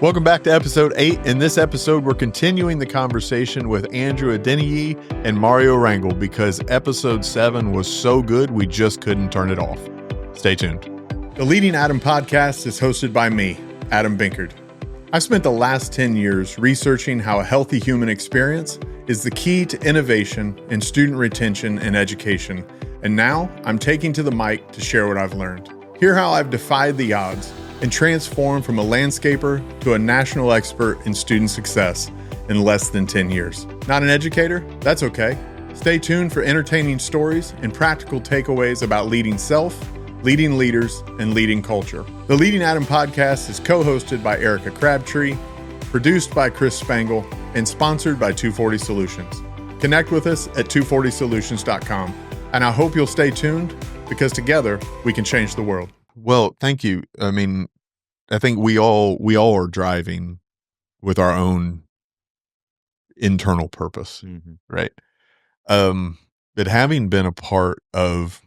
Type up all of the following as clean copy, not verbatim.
Welcome back to episode 8. In this episode, we're continuing the conversation with Andrew Adeniyi and Mario Rangel because episode 7 was so good, we just couldn't turn it off. Stay tuned. The Leading Adam podcast is hosted by me, Adam Binkerd. I've spent the last 10 years researching how a healthy human experience is the key to innovation in student retention and education. And now I'm taking to the mic to share what I've learned. Hear how I've defied the odds and transformed from a landscaper to a national expert in student success in less than 10 years. Not an educator? That's okay. Stay tuned for entertaining stories and practical takeaways about leading self, leading leaders, and leading culture. The Leading Adam podcast is co-hosted by Erica Crabtree, produced by Chris Spangle, and sponsored by 240 Solutions. Connect with us at 240solutions.com. And I hope you'll stay tuned because together we can change the world. Well, thank you. I mean, I think we all are driving with our own internal purpose, right? But having been a part of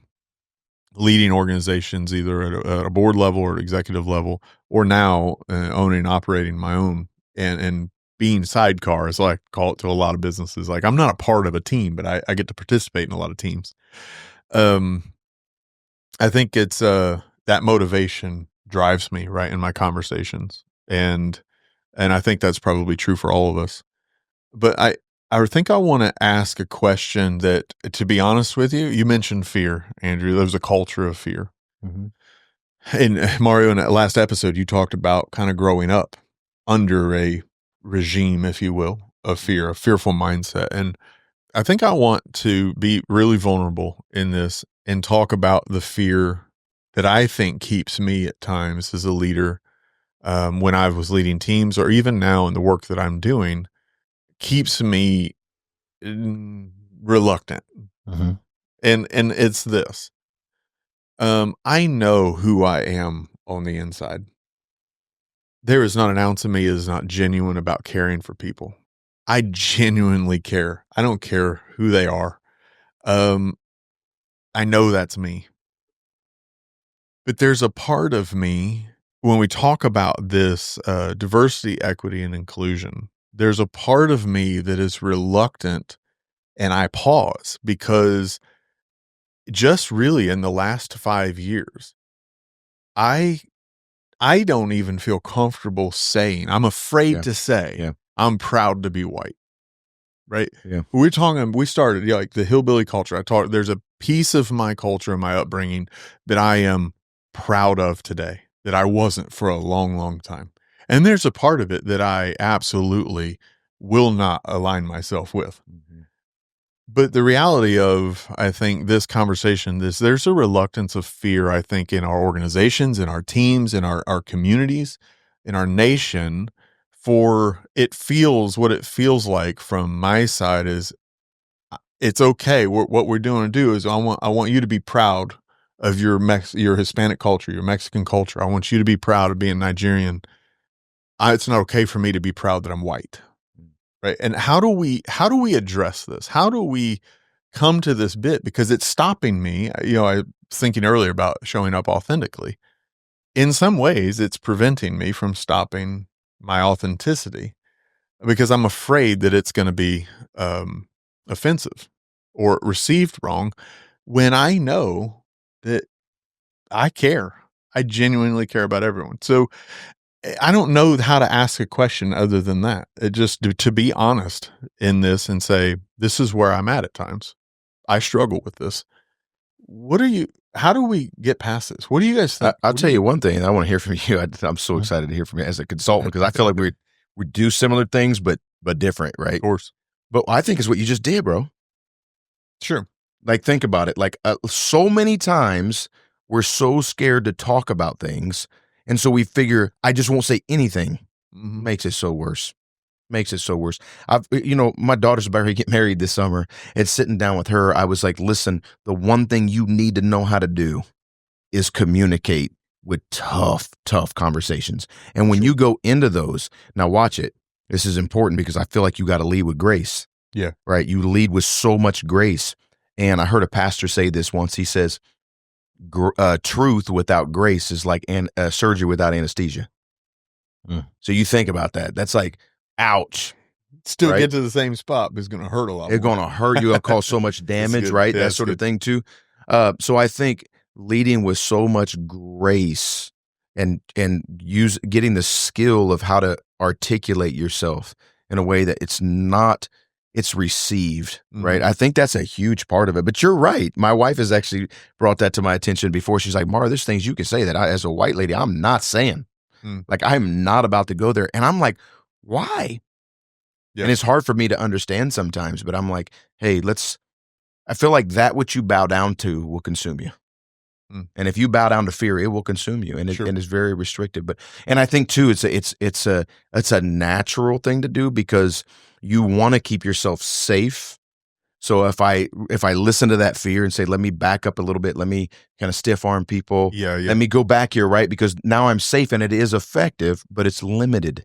leading organizations, either at a board level or executive level, or now owning and operating my own and being sidecar, as I call it to a lot of businesses. Like, I'm not a part of a team, but I get to participate in a lot of teams. I think it's that motivation drives me, right, in my conversations. And I think that's probably true for all of us. But I think I want to ask a question that, to be honest with you, you mentioned fear, Andrew. There's a culture of fear. And Mario, in that last episode, you talked about kind of growing up under a regime, if you will, of fear, a fearful mindset. And I think I want to be really vulnerable in this and talk about the fear that I think keeps me at times as a leader, when I was leading teams, or even now in the work that I'm doing, keeps me reluctant. And it's this. I know who I am on the inside. There is not an ounce of me that is not genuine about caring for people. I genuinely care. I don't care who they are. I know that's me. But there's a part of me, when we talk about this diversity, equity, and inclusion, there's a part of me that is reluctant, and I pause because just really in the last 5 years, I don't even feel comfortable saying, I'm afraid to say, I'm proud to be white. Right. Yeah. We started like the hillbilly culture. There's a piece of my culture and my upbringing that I am proud of today that I wasn't for a long, long time. And there's a part of it that I absolutely will not align myself with. But the reality of, I think, this conversation, there's a reluctance of fear, I think, in our organizations, in our teams, in our communities, in our nation, for what it feels like from my side is it's okay. What we're doing to do is I want you to be proud of your Hispanic culture, your Mexican culture. I want you to be proud of being Nigerian. It's not okay for me to be proud that I'm white. Right. And how do we address this? How do we come to this bit? Because it's stopping me. I was thinking earlier about showing up authentically. In some ways, it's preventing me from stopping my authenticity because I'm afraid that it's going to be offensive or received wrong when I know that I care. I genuinely care about everyone. So I don't know how to ask a question other than that. It just to be honest in this and say, this is where I'm at times. I struggle with this. How do we get past this? What do you guys think? I'll tell you one thing, and I want to hear from you. I'm so excited to hear from you as a consultant because I feel like we do similar things, but different, right? Of course. But I think it's what you just did, bro. Sure. Like, think about it. Like, so many times we're so scared to talk about things, and so we figure, I just won't say anything. Makes it so worse. My daughter's about to get married this summer, and sitting down with her, I was like, listen, the one thing you need to know how to do is communicate with tough conversations. And when you go into those, now watch it. This is important because I feel like you got to lead with grace. Yeah. Right. You lead with so much grace. And I heard a pastor say this once. He says, truth without grace is like surgery without anesthesia. So you think about that. That's like, ouch. Still Right? get to the same spot, but it's going to hurt a lot It's more. going to hurt. You're going to cause so much damage, good. right? Yeah, That that's sort of good. thing too. So I think leading with so much grace and getting the skill of how to articulate yourself in a way that it's received, right? I think that's a huge part of it. But you're right. My wife has actually brought that to my attention before. She's like, Mara, there's things you can say that as a white lady, I'm not saying. Like, I'm not about to go there. And I'm like, why? Yeah. And it's hard for me to understand sometimes, but I'm like, hey, I feel like that what you bow down to will consume you. And if you bow down to fear, it will consume you, and it's very restrictive. And I think too, it's a natural thing to do because you want to keep yourself safe. So if I listen to that fear and say, let me back up a little bit, let me kind of stiff arm people, let me go back here, right? Because now I'm safe and it is effective, but it's limited.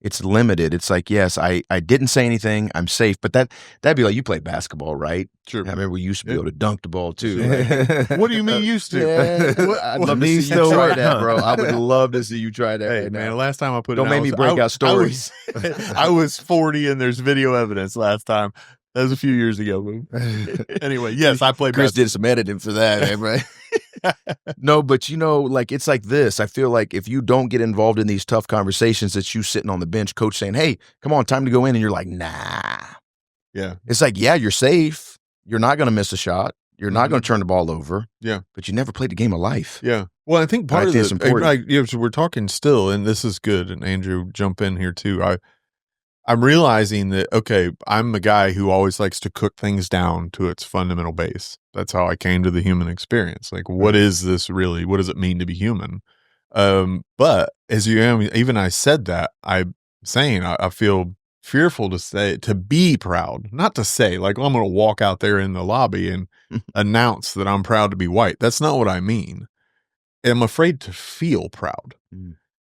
It's limited. It's like, yes, I didn't say anything. I'm safe. But that'd be like, you play basketball, right? Sure. I remember we used to be able to dunk the ball too. Right? What do you mean used to? I'd love to see you try that, bro. I would love to see you try that right man, now. Last time I put Don't make me break out stories. I was 40 and there's video evidence last time. That was a few years ago. Anyway, yes, I played Chris did some editing for that, man, right? No, but like it's like this. I feel like if you don't get involved in these tough conversations, it's you sitting on the bench, coach saying, hey, come on, time to go in. And you're like, nah. Yeah. It's like, yeah, you're safe. You're not going to miss a shot. You're not going to turn the ball over. Yeah. But you never played the game of life. Yeah. Well, I think part of it's important. So we're talking still, and this is good. And Andrew, jump in here too. I'm realizing that, okay, I'm a guy who always likes to cook things down to its fundamental base. That's how I came to the human experience. Like, what is this really? What does it mean to be human? But as even I said that, I'm saying I feel fearful to be proud, not to say like, I'm going to walk out there in the lobby and announce that I'm proud to be white. That's not what I mean. I'm afraid to feel proud.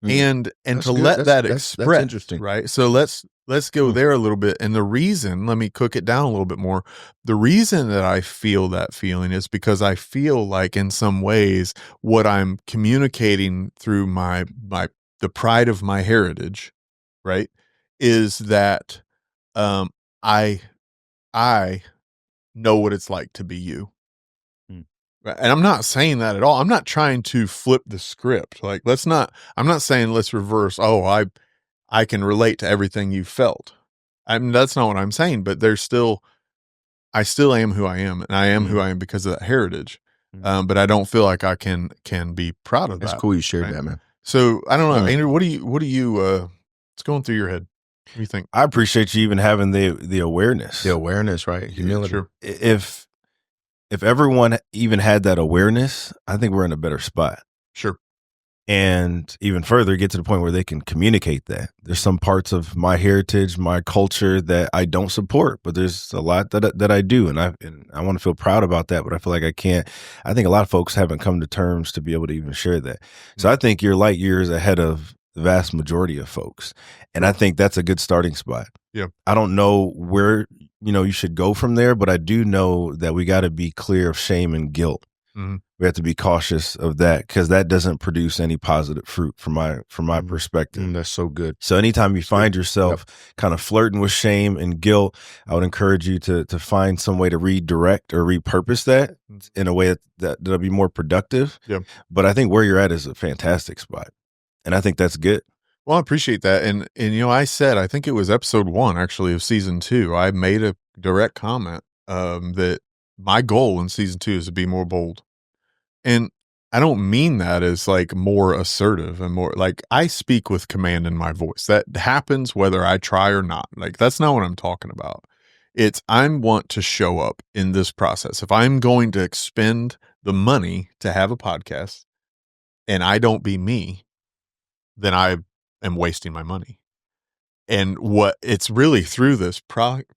And That's to good. let that that's express, interesting. right? So let's go there a little bit. And the reason, let me cook it down a little bit more. The reason that I feel that feeling is because I feel like in some ways what I'm communicating through the pride of my heritage, right, is that I know what it's like to be you. And I'm not saying that at all. I'm not trying to flip the script. Like, I'm not saying let's reverse. Oh, I can relate to everything you felt. I mean, that's not what I'm saying, but I still am who I am, and I am who I am because of that heritage. But I don't feel like I can be proud of that. That's cool you shared that, man. So I don't know, Andrew, what do you, what's going through your head? What do you think? I appreciate you even having the awareness. The awareness, right? Humility. Sure. If everyone even had that awareness, I think we're in a better spot. Sure. And even further, get to the point where they can communicate that. There's some parts of my heritage, my culture that I don't support, but there's a lot that I do, and I want to feel proud about that. But I feel like I can't. I think a lot of folks haven't come to terms to be able to even share that. So I think you're light years ahead of the vast majority of folks, and I think that's a good starting spot. Yeah. I don't know where you should go from there, but I do know that we got to be clear of shame and guilt. We have to be cautious of that because that doesn't produce any positive fruit from my perspective. That's so good. So anytime you find yourself kind of flirting with shame and guilt, I would encourage you to find some way to redirect or repurpose that in a way that'll be more productive. Yeah. But I think where you're at is a fantastic spot, and I think that's good. Well, I appreciate that. And I said, I think it was episode 1 actually of season 2. I made a direct comment that my goal in season 2 is to be more bold. And I don't mean that as like more assertive and more like I speak with command in my voice. That happens whether I try or not. Like, that's not what I'm talking about. It's I want to show up in this process. If I'm going to expend the money to have a podcast and I don't be me, then I am wasting my money. And what it's really through this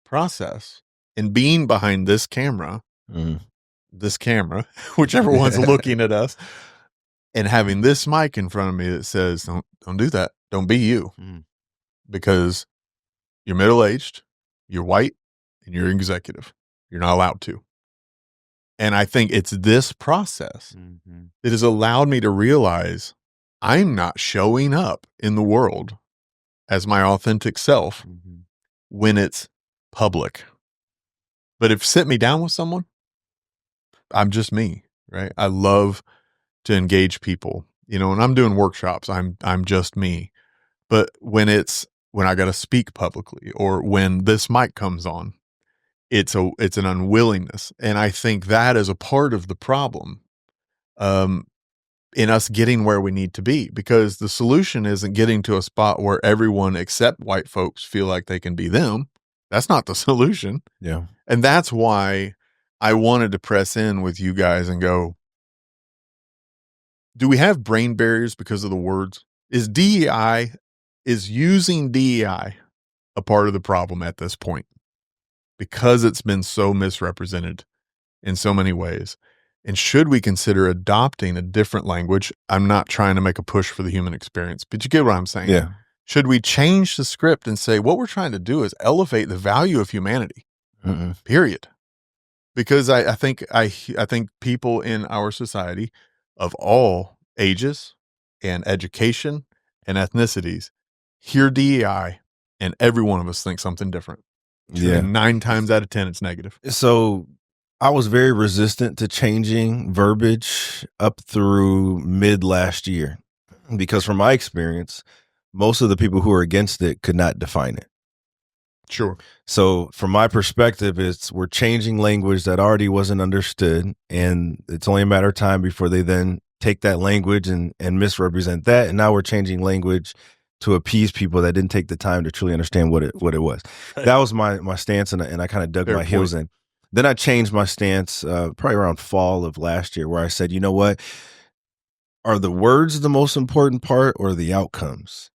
process and being behind this camera, whichever one's looking at us, and having this mic in front of me that says, don't do that. Don't be you. Because you're middle-aged, you're white, and you're executive. You're not allowed to. And I think it's this process that has allowed me to realize I'm not showing up in the world as my authentic self when it's public. But if sit me down with someone, I'm just me, right? I love to engage people. When I'm doing workshops, I'm just me. But when I got to speak publicly, or when this mic comes on, it's an unwillingness. And I think that is a part of the problem in us getting where we need to be, because the solution isn't getting to a spot where everyone except white folks feel like they can be them. That's not the solution. Yeah. And that's why I wanted to press in with you guys and go, do we have brain barriers because of the words? Is using DEI a part of the problem at this point? Because it's been so misrepresented in so many ways. And should we consider adopting a different language? I'm not trying to make a push for the human experience, but you get what I'm saying. Yeah. Should we change the script and say what we're trying to do is elevate the value of humanity? Period. Because I think people in our society of all ages and education and ethnicities hear DEI, and every one of us thinks something different. Yeah. And 9 times out of 10, it's negative. So I was very resistant to changing verbiage up through mid last year, because from my experience, most of the people who are against it could not define it. Sure. So from my perspective, we're changing language that already wasn't understood, and it's only a matter of time before they then take that language and misrepresent that. And now we're changing language to appease people that didn't take the time to truly understand what it was. That was my stance, and I kind of dug my heels in. Then I changed my stance probably around fall of last year, where I said, you know what? Are the words the most important part, or the outcomes?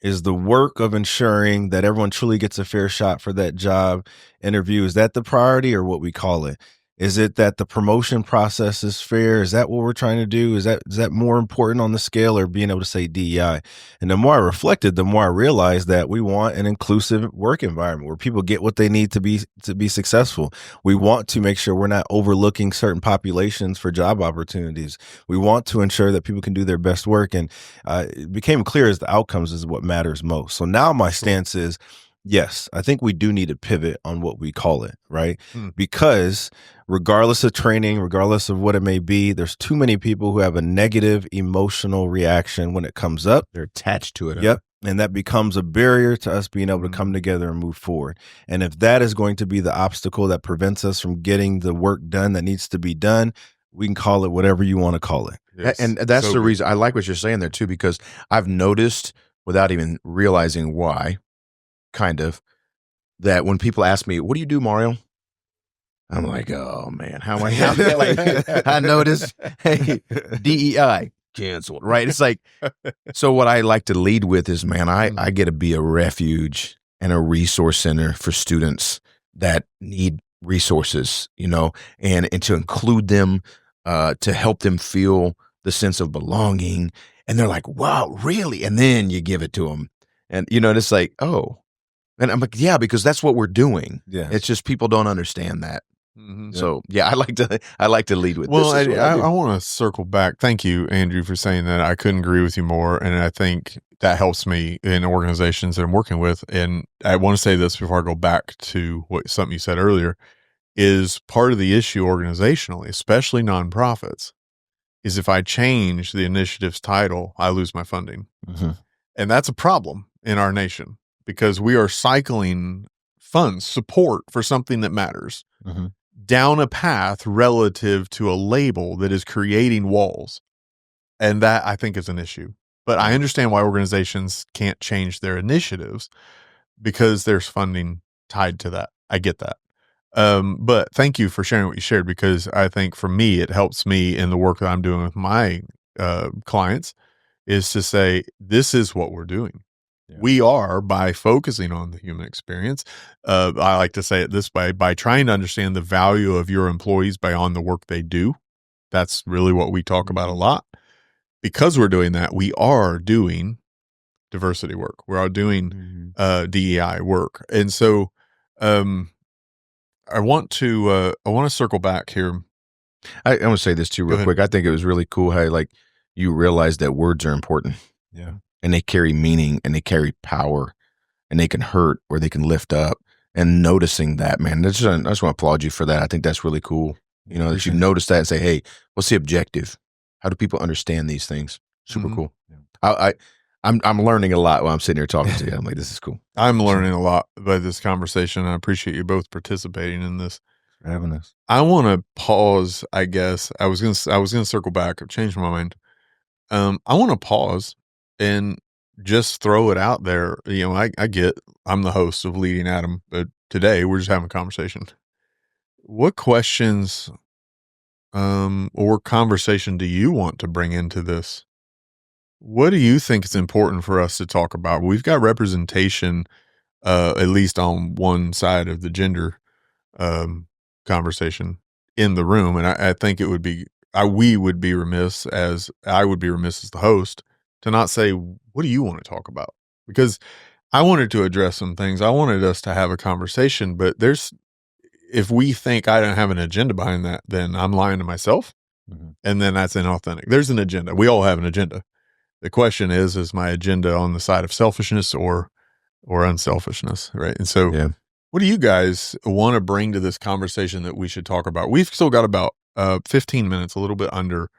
Is the work of ensuring that everyone truly gets a fair shot for that job interview, is that the priority, or what we call it? Is it that the promotion process is fair? Is that what we're trying to do? Is that more important on the scale, or being able to say DEI? And the more I reflected, the more I realized that we want an inclusive work environment where people get what they need to be successful. We want to make sure we're not overlooking certain populations for job opportunities. We want to ensure that people can do their best work. And it became clear as the outcomes is what matters most. So now my stance is, yes, I think we do need to pivot on what we call it, right? Because regardless of training, regardless of what it may be, there's too many people who have a negative emotional reaction when it comes up. They're attached to it. Yep. And that becomes a barrier to us being able to come together and move forward. And if that is going to be the obstacle that prevents us from getting the work done that needs to be done, we can call it whatever you want to call it. Yes. And that's the reason I like what you're saying there too, because I've noticed, without even realizing why, kind of, that when people ask me, what do you do, Mario? I'm like, oh man, how am I? Like, I noticed, hey, DEI canceled, right? It's like, so what I like to lead with is, man, I get to be a refuge and a resource center for students that need resources, and to include them, to help them feel the sense of belonging. And they're like, wow, really? And then you give it to them. And, it's like, oh. And I'm like, yeah, because that's what we're doing. Yeah. It's just people don't understand that. So yeah, I like to lead with this. Well, I want to circle back. Thank you, Andrew, for saying that. I couldn't agree with you more, and I think that helps me in organizations that I'm working with. And I want to say this before I go back to something you said earlier, is part of the issue organizationally, especially nonprofits, is if I change the initiative's title, I lose my funding. And that's a problem in our nation, because we are cycling funds, support for something that matters, down a path relative to a label that is creating walls. And that, I think, is an issue. But I understand why organizations can't change their initiatives, because there's funding tied to that. I get that. But thank you for sharing what you shared, because I think for me, it helps me in the work that I'm doing with my clients, is to say, this is what we're doing. We are, by focusing on the human experience, I like to say it this way, by trying to understand the value of your employees beyond the work they do. That's really what we talk about a lot. Because we're doing that, we are doing diversity work. We are doing DEI work. And so I want to circle back here. I want to say this too real quick. I think it was really cool how, like, you realize that words are important. Yeah. And they carry meaning and they carry power and they can hurt or they can lift up. And noticing that, man, I just want to applaud you for that. I think that's really cool. You know, that you notice that and say, hey, what's the objective? How do people understand these things? Super cool. Yeah. I'm learning a lot while I'm sitting here talking to you. I'm like, this is cool. I'm learning a lot by this conversation. I appreciate you both participating in this. For having us. I want to pause, I guess. I was gonna circle back. I've changed my mind. I want to pause and just throw it out there. You know, I get I'm the host of Leading Adam, but today we're just having a conversation. What questions or conversation do you want to bring into this? What do you think is important for us to talk about? We've got representation, at least on one side of the gender conversation in the room, and I think it would be we would be remiss as I would be remiss as the host to not say, what do you want to talk about? Because I wanted to address some things. I wanted us to have a conversation, but if we think I don't have an agenda behind that, then I'm lying to myself, and then that's inauthentic. There's an agenda. We all have an agenda. The question is my agenda on the side of selfishness or unselfishness, right? And so what do you guys want to bring to this conversation that we should talk about? We've still got about 15 minutes, a little bit under,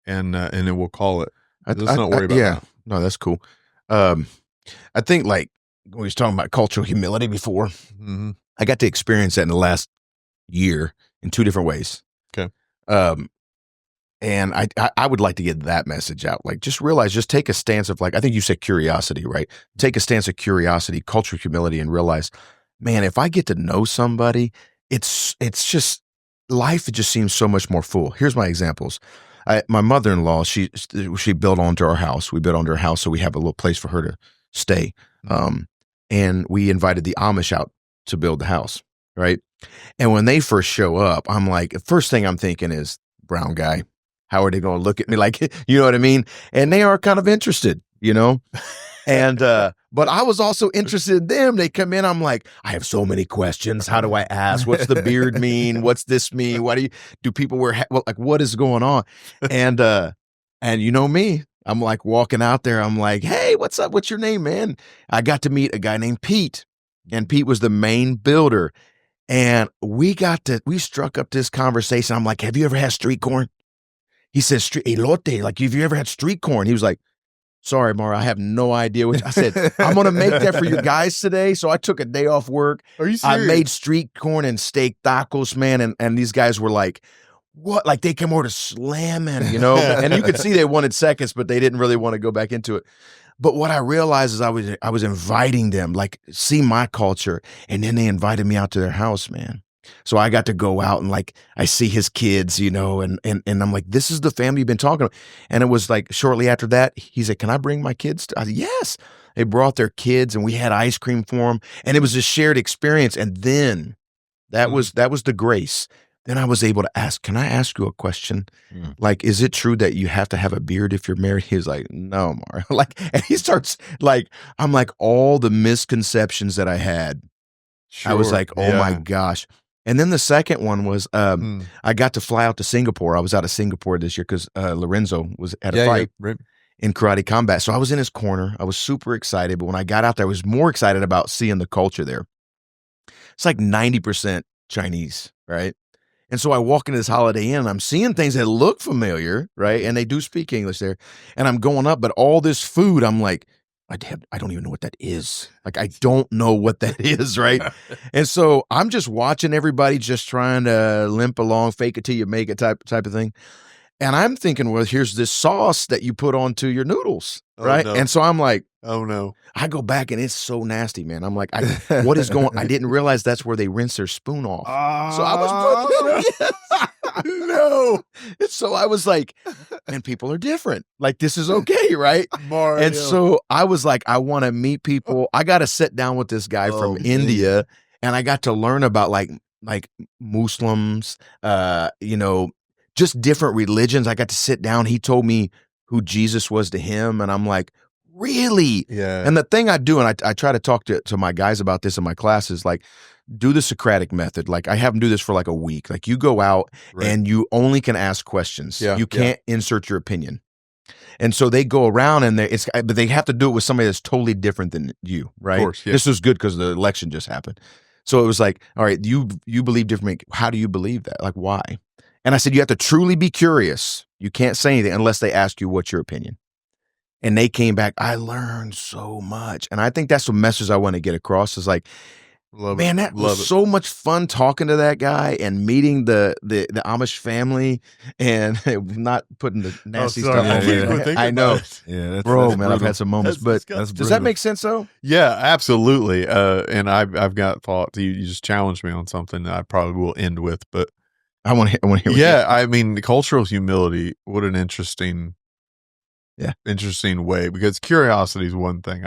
and then we'll call it. Let's not worry about that. No, that's cool. I think like we was talking about cultural humility before. I got to experience that in the last year in two different ways. Okay. And I would like to get that message out. Like, just take a stance of like, I think you said curiosity, right? Take a stance of curiosity, cultural humility, and realize, man, if I get to know somebody, it's just, life just seems so much more full. Here's my examples. My mother-in-law, she built onto our house. We built onto her house, so we have a little place for her to stay. And we invited the Amish out to build the house, right? And when they first show up, I'm like, the first thing I'm thinking is, brown guy. How are they going to look at me? Like, you know what I mean? And they are kind of interested, you know? And, but I was also interested in them. They come in, I'm like, I have so many questions. How do I ask? What's the beard mean? What's this mean? Why do people wear, like, what is going on? And you know me, I'm like walking out there. I'm like, hey, what's up? What's your name, man? I got to meet a guy named Pete, and Pete was the main builder. And we struck up this conversation. I'm like, have you ever had street corn? He says, elote, like, have you ever had street corn? He was like, sorry, Mara, I have no idea. I said, I'm going to make that for you guys today. So I took a day off work. Are you serious? I made street corn and steak tacos, man. And these guys were like, what? Like, they came over to slamming, you know? And you could see they wanted seconds, but they didn't really want to go back into it. But what I realized is I was inviting them, like, see my culture. And then they invited me out to their house, man. So I got to go out and like, I see his kids, you know, and I'm like, this is the family you've been talking about. And it was like, shortly after that, he said, can I bring my kids? I said, yes. They brought their kids and we had ice cream for them. And it was a shared experience. And then that was the grace. Then I was able to ask, can I ask you a question? Like, is it true that you have to have a beard if you're married? He was like, no, Mar. Like, and he starts like, I'm like, all the misconceptions that I had. I was like, oh my gosh. And then the second one was I got to fly out to Singapore. I was out of Singapore this year because Lorenzo was at a fight in karate combat. So I was in his corner. I was super excited. But when I got out there, I was more excited about seeing the culture there. It's like 90% Chinese, right? And so I walk into this Holiday Inn and I'm seeing things that look familiar, right? And they do speak English there. And I'm going up, but all this food, I'm like, I don't even know what that is. Like, I don't know what that is, right? And so I'm just watching everybody just trying to limp along, fake it till you make it type of thing. And I'm thinking, well, here's this sauce that you put onto your noodles, right? No. And so I'm like, oh no. I go back and it's so nasty, man. I'm like, what is going on? I didn't realize that's where they rinse their spoon off. So I was no. So I was like, and people are different. Like, this is okay, right? Mario. And so I was like, I want to meet people. I got to sit down with this guy from India, and I got to learn about like Muslims, you know, just different religions. I got to sit down. He told me who Jesus was to him, and I'm like, really? Yeah. And the thing I do, and I try to talk to my guys about this in my classes, like, do the Socratic method. Like, I have them do this for like a week. Like, you go out and you only can ask questions. You can't insert your opinion. And so they go around and but they have to do it with somebody that's totally different than you, right? Of course, yeah. This was good because the election just happened. So it was like, all right, you believe differently. How do you believe that? Like, why? And I said, you have to truly be curious. You can't say anything unless they ask you what's your opinion. And they came back, I learned so much. And I think that's the message I want to get across is like, man, that was so much fun talking to that guy and meeting the Amish family and not putting the nasty stuff on. I know. Yeah, bro, man, I've had some moments, but does that make sense though? Yeah, absolutely. And I've got thoughts. You just challenged me on something that I probably will end with, but I want to hear. Yeah, I mean, cultural humility. What an interesting way, because curiosity is one thing.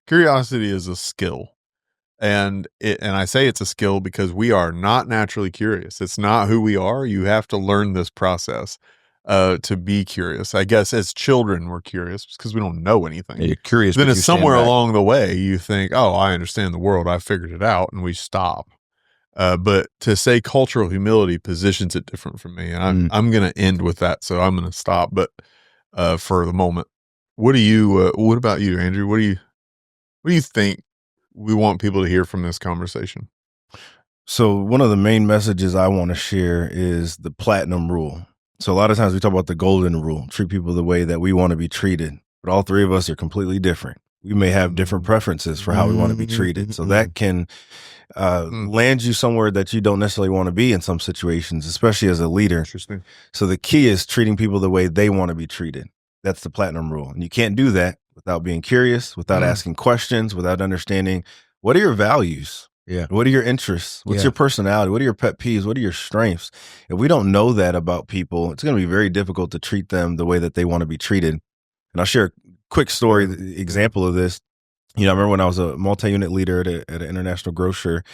Curiosity is a skill. And I say it's a skill because we are not naturally curious. It's not who we are. You have to learn this process to be curious. I guess as children, we're curious because we don't know anything. Yeah, you're curious. Then it's somewhere along the way you think, oh, I understand the world. I figured it out. And we stop. But to say cultural humility positions it different from me. And I'm going to end with that. So I'm going to stop. But for the moment, what about you, Andrew? What do you think we want people to hear from this conversation? So one of the main messages I want to share is the platinum rule. So a lot of times we talk about the golden rule, treat people the way that we want to be treated, but all three of us are completely different. We may have different preferences for how we want to be treated. So that can land you somewhere that you don't necessarily want to be in some situations, especially as a leader. Interesting. So the key is treating people the way they want to be treated. That's the platinum rule. And you can't do that without being curious, without asking questions, without understanding what are your values? Yeah. What are your interests? What's your personality? What are your pet peeves? What are your strengths? If we don't know that about people, it's going to be very difficult to treat them the way that they want to be treated. And I'll share a quick story, example of this. I remember when I was a multi-unit leader at an international grocer,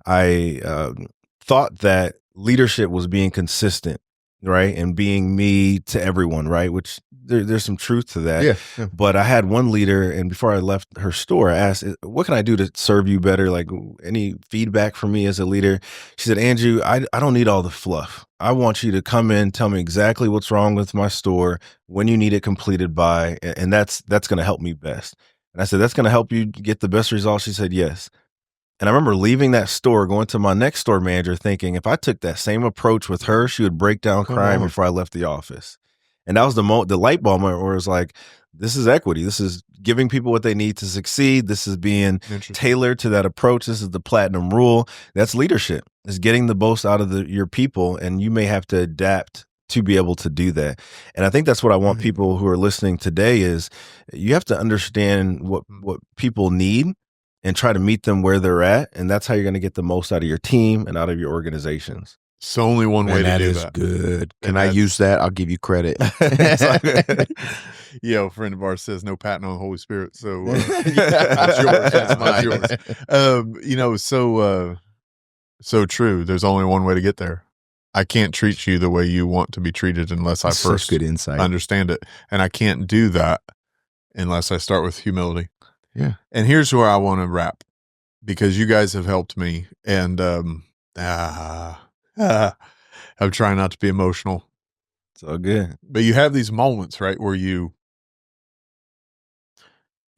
I thought that leadership was being consistent, right? And being me to everyone, right? Which there's some truth to that. Yeah. But I had one leader, and before I left her store, I asked, what can I do to serve you better? Like, any feedback from me as a leader? She said, Andrew, I don't need all the fluff. I want you to come in, tell me exactly what's wrong with my store, when you need it completed by, and that's going to help me best. And I said, that's going to help you get the best results? She said, yes. And I remember leaving that store, going to my next store manager, thinking if I took that same approach with her, she would break down crying before I left the office. And that was the light bulb moment where it was like, this is equity. This is giving people what they need to succeed. This is being tailored to that approach. This is the platinum rule. That's leadership. It's getting the most out of your people, and you may have to adapt to be able to do that. And I think that's what I want people who are listening today is you have to understand what people need and try to meet them where they're at. And that's how you're going to get the most out of your team and out of your organizations. It's only one way to do that. That is good. Can I use that? I'll give you credit. Yeah, a friend of ours says no patting on the Holy Spirit. So that's yours. That's yours. So true. There's only one way to get there. I can't treat you the way you want to be treated unless I first good insight. Understand it. And I can't do that unless I start with humility. Yeah. And here's where I want to wrap, because you guys have helped me. And I'm trying not to be emotional. It's all good. But you have these moments, right, where you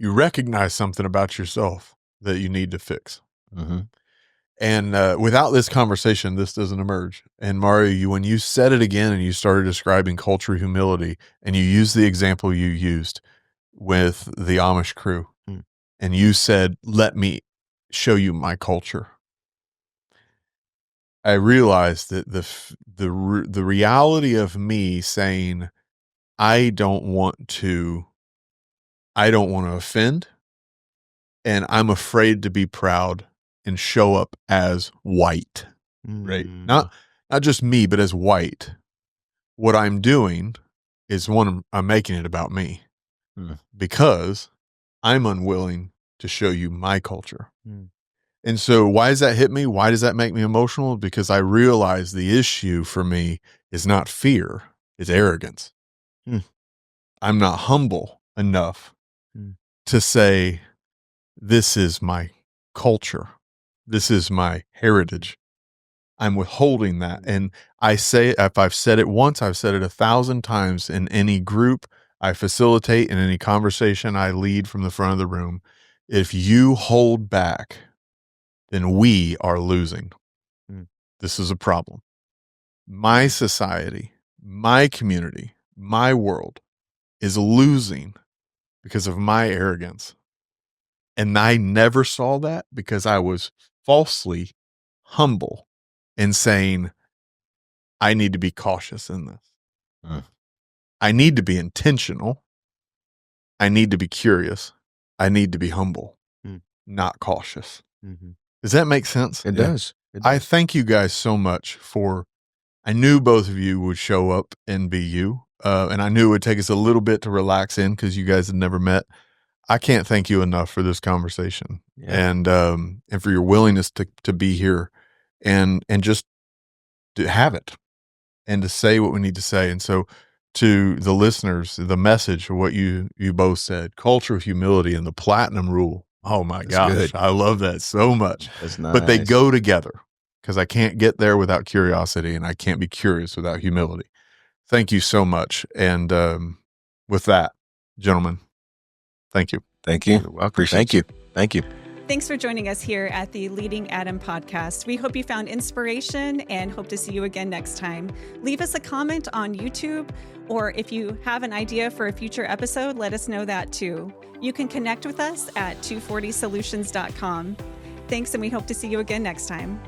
recognize something about yourself that you need to fix. Mm-hmm. And without this conversation, this doesn't emerge. And Mario, when you said it again and you started describing culture humility, and you used the example you used with the Amish crew, and you said, let me show you my culture. I realized that the reality of me saying, I don't want to offend, and I'm afraid to be proud and show up as white, right? Not just me, but as white. What I'm doing is I'm making it about me because I'm unwilling to show you my culture. And so why does that hit me? Why does that make me emotional? Because I realize the issue for me is not fear, it's arrogance. I'm not humble enough to say, this is my culture. This is my heritage. I'm withholding that. And I say, if I've said it once, I've said it 1,000 times in any group. I facilitate in any conversation I lead from the front of the room. If you hold back, then we are losing. This is a problem. My society, my community, my world is losing because of my arrogance. And I never saw that because I was falsely humble in saying, I need to be cautious in this. I need to be intentional. I need to be curious. I need to be humble, not cautious. Does that make sense? It does. I thank you guys so much I knew both of you would show up and be you. And I knew it would take us a little bit to relax in because you guys had never met. I can't thank you enough for this conversation and for your willingness to be here and just to have it and to say what we need to say. And so to the listeners, the message of what you both said, culture of humility and the platinum rule. Oh my gosh. Good. I love that so much. That's nice. But they go together because I can't get there without curiosity and I can't be curious without humility. Thank you so much. And with that, gentlemen, thank you. Thank you. You're welcome. Appreciate Thank you. Thank you. Thanks for joining us here at the Leading Adam podcast. We hope you found inspiration and hope to see you again next time. Leave us a comment on YouTube, or if you have an idea for a future episode, let us know that too. You can connect with us at 240solutions.com. Thanks, and we hope to see you again next time.